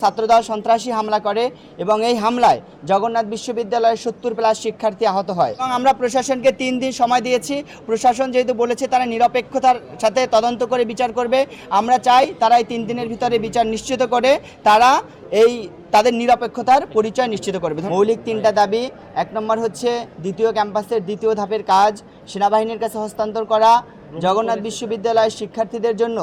ছাত্রদল সন্ত্রাসী হামলা করে এবং এই হামলায় জগন্নাথ বিশ্ববিদ্যালয়ের 70+ শিক্ষার্থী আহত হয় এবং আমরা প্রশাসনকে 3 দিন সময় দিয়েছি। প্রশাসন যেহেতু বলেছে তারা নিরপেক্ষতার সাথে তদন্ত করে বিচার করবে, আমরা চাই তারা এই 3 দিনের ভিতরে বিচার নিশ্চিত করে তারা তাদের নিরপেক্ষতার পরিচয় নিশ্চিত করবে। মৌলিক 3টা দাবি। 1 নম্বর হচ্ছে দ্বিতীয় ক্যাম্পাসের দ্বিতীয় ধাপের কাজ সেনাবাহিনীর কাছে হস্তান্তর করা, জগন্নাথ বিশ্ববিদ্যালয়ের শিক্ষার্থীদের জন্য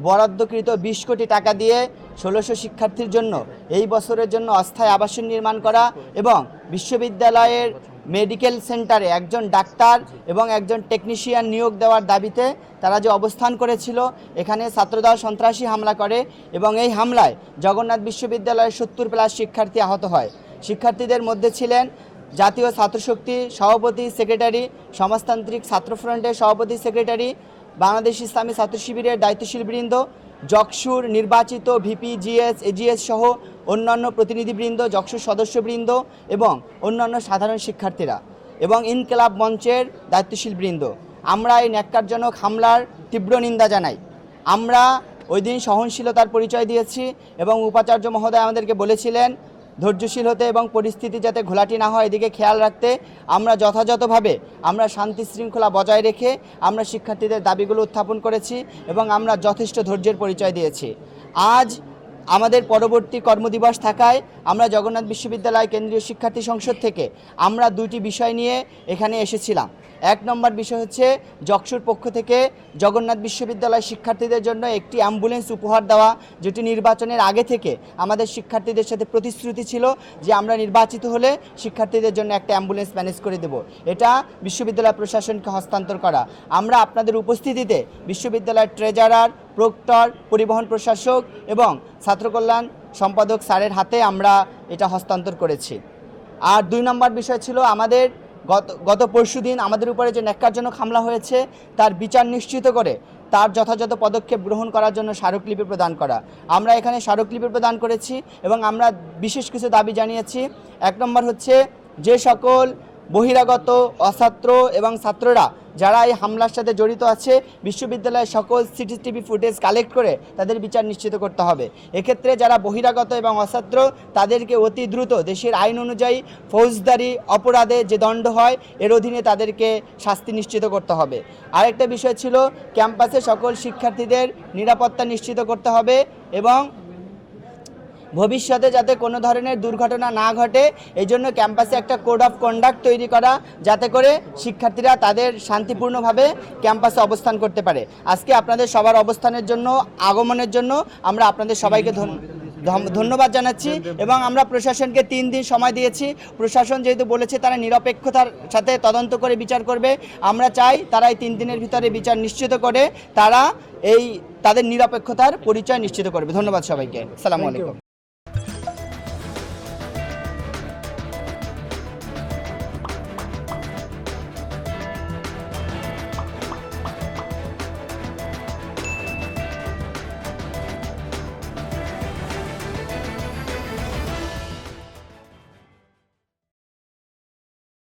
বরাদ্দকৃত 20 কোটি টাকা দিয়ে 1600 শিক্ষার্থীর জন্য এই বছরের জন্য অস্থায়ী আবাসন নির্মাণ করা এবং বিশ্ববিদ্যালয়ের মেডিকেল সেন্টারে একজন ডাক্তার এবং একজন টেকনিশিয়ান নিয়োগ দেওয়ার দাবিতে তারা যে অবস্থান করেছিল, এখানে ছাত্রদল সন্ত্রাসী হামলা করে এবং এই হামলায় জগন্নাথ বিশ্ববিদ্যালয়ের 70+ শিক্ষার্থী আহত হয়। শিক্ষার্থীদের মধ্যে ছিলেন জাতীয় ছাত্রশক্তি সভাপতি সেক্রেটারি, সমাজতান্ত্রিক ছাত্রফ্রন্টের সভাপতি সেক্রেটারি, বাংলাদেশ ইসলামী ছাত্র শিবিরের দায়িত্বশীল বৃন্দ, জকসুর নির্বাচিত ভিপি, জিএস, এজিএস সহ অন্যান্য প্রতিনিধিবৃন্দ, জকসুর সদস্যবৃন্দ এবং অন্যান্য সাধারণ শিক্ষার্থীরা এবং ইনকিলাব মঞ্চের দায়িত্বশীল বৃন্দ। আমরা এই ন্যাক্কারজনক হামলার তীব্র নিন্দা জানাই। আমরা ওই দিন সহনশীলতার পরিচয় দিয়েছি এবং উপাচার্য মহোদয় আমাদেরকে বলেছিলেন ধৈর্যশীল হতে এবং পরিস্থিতি যাতে ঘোলাটি না হয় এদিকে খেয়াল রাখতে। আমরা যথাযথভাবে শান্তি শৃঙ্খলা বজায় রেখে আমরা শিক্ষার্থীদের দাবিগুলো উত্থাপন করেছি এবং আমরা যথেষ্ট ধৈর্যের পরিচয় দিয়েছি। আজ আমাদের পরবর্তী কর্মদিবস থাকায় আমরা জগন্নাথ বিশ্ববিদ্যালয় কেন্দ্রীয় শিক্ষার্থী সংসদ থেকে আমরা 2টি বিষয় নিয়ে এখানে এসেছিলাম। 1 নম্বর বিষয় হচ্ছে জকসুর পক্ষ থেকে জগন্নাথ বিশ্ববিদ্যালয় শিক্ষার্থীদের জন্য একটি অ্যাম্বুলেন্স উপহার দেওয়া, যেটি নির্বাচনের আগে থেকে আমাদের শিক্ষার্থীদের সাথে প্রতিশ্রুতি ছিল যে আমরা নির্বাচিত হলে শিক্ষার্থীদের জন্য একটা অ্যাম্বুলেন্স ম্যানেজ করে দেব। এটা বিশ্ববিদ্যালয় প্রশাসনকে হস্তান্তর করা। আমরা আপনাদের উপস্থিতিতে বিশ্ববিদ্যালয়ের ট্রেজারার, প্রক্টর, পরিবহন প্রশাসক এবং ছাত্রকল্যাণ সম্পাদক স্যারের হাতে আমরা এটা হস্তান্তর করেছি। আর 2 নম্বর বিষয় ছিল আমাদের গত পরশুদিন আমাদের উপরে যে ন্যাক্কারজনক হামলা হয়েছে তার বিচার নিশ্চিত করে তার যথাযথ পদক্ষেপ গ্রহণ করার জন্য স্মারকলিপি প্রদান করা। আমরা এখানে স্মারকলিপি প্রদান করেছি এবং আমরা বিশেষ কিছু দাবি জানিয়েছি। 1 নম্বর হচ্ছে যে সকল বহিরাগত অছাত্র এবং ছাত্ররা যারা এই হামলার সাথে জড়িত আছে বিশ্ববিদ্যালয়ের সকল সিসিটিভি ফুটেজ কালেক্ট করে তাদের বিচার নিশ্চিত করতে হবে। এক্ষেত্রে যারা বহিরাগত এবং অছাত্র তাদেরকে অতি দ্রুত দেশের আইন অনুযায়ী ফৌজদারি অপরাধে যে দণ্ড হয় এর অধীনে তাদেরকে শাস্তি নিশ্চিত করতে হবে। আরেকটা বিষয় ছিল ক্যাম্পাসে সকল শিক্ষার্থীদের নিরাপত্তা নিশ্চিত করতে হবে এবং ভবিষ্যতে যাতে কোনো ধরনের দুর্ঘটনা না ঘটে এই জন্য ক্যাম্পাসে একটা কোড অফ কন্ডাক্ট তৈরি করা, যাতে করে শিক্ষার্থীরা তাদের শান্তিপূর্ণভাবে ক্যাম্পাসে অবস্থান করতে পারে। আজকে আপনাদের সবার অবস্থানের জন্য, আগমনের জন্য আমরা আপনাদের সবাইকে ধন্যবাদ জানাচ্ছি এবং আমরা প্রশাসনকে 3 দিন সময় দিয়েছি। প্রশাসন যেহেতু বলেছে তারা নিরপেক্ষতার সাথে তদন্ত করে বিচার করবে, আমরা চাই তারা এই 3 দিনের ভিতরে বিচার নিশ্চিত করে তারা তাদের নিরপেক্ষতার পরিচয় নিশ্চিত করবে। ধন্যবাদ সবাইকে। আসসালামু আলাইকুম।